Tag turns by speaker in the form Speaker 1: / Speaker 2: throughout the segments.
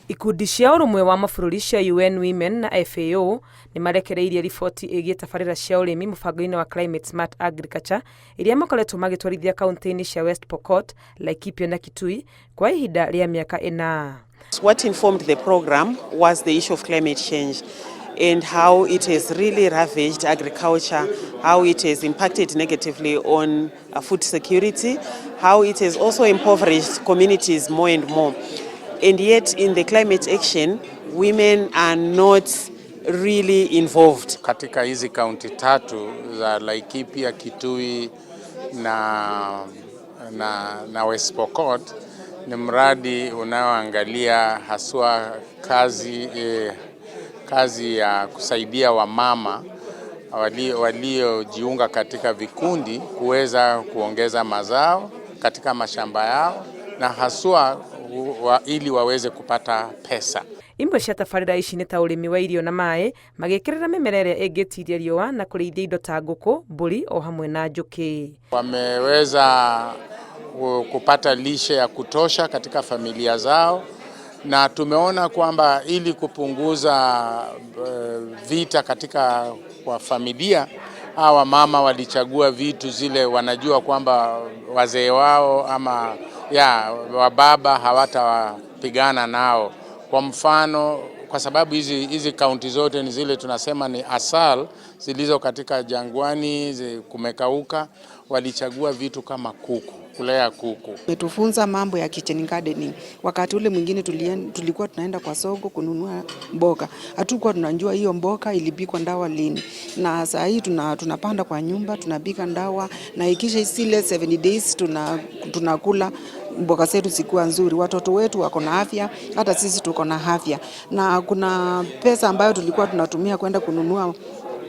Speaker 1: Ikundi cia ũrũmwe wa mabũrũri cia UN Women na FAO nĩ marekereirie riboti ĩgiĩ tabarĩra cia ũrĩmi mũbango-inĩ wa Climate Smart Agriculture iria makoretwo magĩtwarithia kaunti-inĩ cia West Pokot, Laikipia na Kitui kwa ihinda rĩa mĩaka 4.
Speaker 2: What informed the program was the issue of climate change and how it has really ravaged agriculture, how it has impacted negatively on food security, how it has also impoverished communities more and more. And yet in the climate action, women are not really involved.
Speaker 3: Katika hizi kaunti tatu za Laikipia, Kitui na West Pokot ni mradi unaoangalia haswa kazi ya kusaidia wamama waliojiunga katika vikundi kuweza kuongeza mazao katika mashamba yao na haswa ili waweze kupata pesa.
Speaker 1: Imwe cia tabarĩra ici nĩ ta ũrĩmi wa irio na maĩ, magĩkĩrĩra mĩmera ĩrĩa ĩngĩtiria riũa na kũrĩithia indo ta ngũkũ, mbũri o hamwe na njũkĩ.
Speaker 3: Wameweza kupata lishe ya kutosha katika familia zao, na tumeona kwamba ili kupunguza vita kwa familia, hawa mama walichagua vitu zile wanajua kwamba wazee wao ama wababa hawatawapigana nao. Kwa mfano, kwa sababu hizi kaunti zote ni zile tunasema ni asal zilizo katika jangwani, kumekauka, walichagua vitu kama kuku, kulea kuku.
Speaker 4: Tufunza mambo ya kitchen gardening. Wakati ule mwingine tulikuwa tunaenda kwa soko kununua mboga. Hatukuwa tunajua hiyo mboga ilipikwa dawa lini. Na saa hii tunapanda kwa nyumba, tunapika dawa na ikisha isile 7 days tunakula mboga zetu zikuwa nzuri. Watoto wetu wako na afya, hata sisi tuko na afya. Na kuna pesa ambayo tulikuwa tunatumia kwenda kununua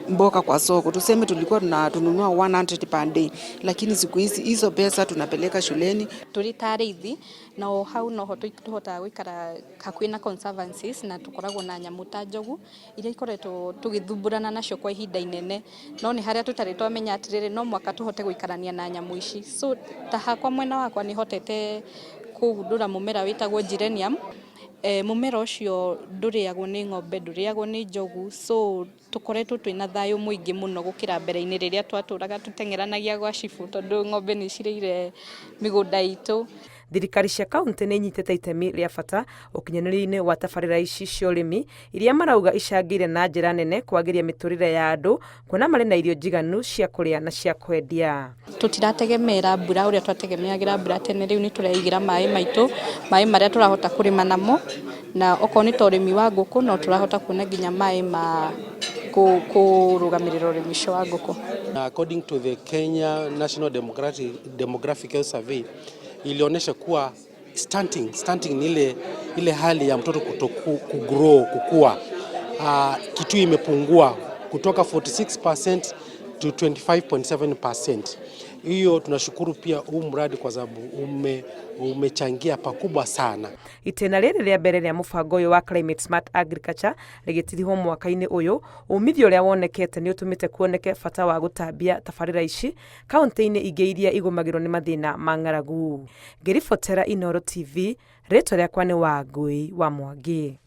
Speaker 4: mboga kwa soko. Tuseme tulikuwa tunanunua 100 per day, lakini siku hizi hizo pesa tunapeleka shuleni.
Speaker 5: Tũritarithi na hau noho tuhota gwikara hakuhĩ na conservancies na tukoragwo na nyamũ ta njogu iria ikoretwo tugithumburana nacio kwa ihinda inene, no nĩ harĩa tutarĩ twamenya atĩrĩrĩ no mwaka tuhote gũikarania na nyamũ ici. So ta hakwa mwena wakwa nĩ hotete kũgundũra mũmera wĩtagwo geranium. Mũmera ũcio ndũrĩagwo nĩ ng'ombe, ndũrĩagwo nĩ njogu, so tukoretwo twĩna thayũ mũingĩ mũno gũkĩra mbere-inĩ rĩrĩa twatũraga tũteng'eranagia gwa cibũ tondũ ng'ombe nĩ cirĩire mĩgũnda itũ.
Speaker 1: Thirikari cia kaunti nĩ inyitĩte itemi rĩa bata ũkinyanĩria-inĩ wa tabarĩra ici cia ũrĩmi iria marauga icangĩire na njĩra nene kwagĩria mĩtũrĩre ya andũ, kuona marĩ na irio njiganu cia kũrĩa na cia kwendia.
Speaker 5: Tũtirategemeera mbura ũrĩa twategemeagĩra mbura tene, rĩu nĩ tũreigĩra maĩ maitũ, maĩ marĩa tũrahota kũrĩma namo, na okorwo nĩ ta ũrĩmi wa ngũkũ no tũrahota kuona nginya maĩ ma kũrũgamĩrĩra ũrĩmi ũcio wa ngũkũ.
Speaker 6: According to the Kenya National Demographic Survey, ilionyesha kuwa stunting ni ile hali ya mtoto kukua. Kitu imepungua kutoka 46% to 25.7%. Hiyo tunashukuru pia huu mradi kwa sababu umechangia pakubwa sana.
Speaker 1: Itena rĩrĩ rĩa mbere rĩa mũbango ũyũ wa Climate Smart Agriculture rĩgĩtirihwo mwaka-inĩ ũyũ, umithio ũrĩa wonekete nĩ ũtũmĩte kuoneke bata wa gũtambia tabarĩra ici kaunti-inĩ ingĩ iria igũmagĩrwo nĩ mathĩna ma ng'aragu. Ngĩribotera Inooro TV, rĩtwa rĩakwa nĩ Wangũi wa Mwangi.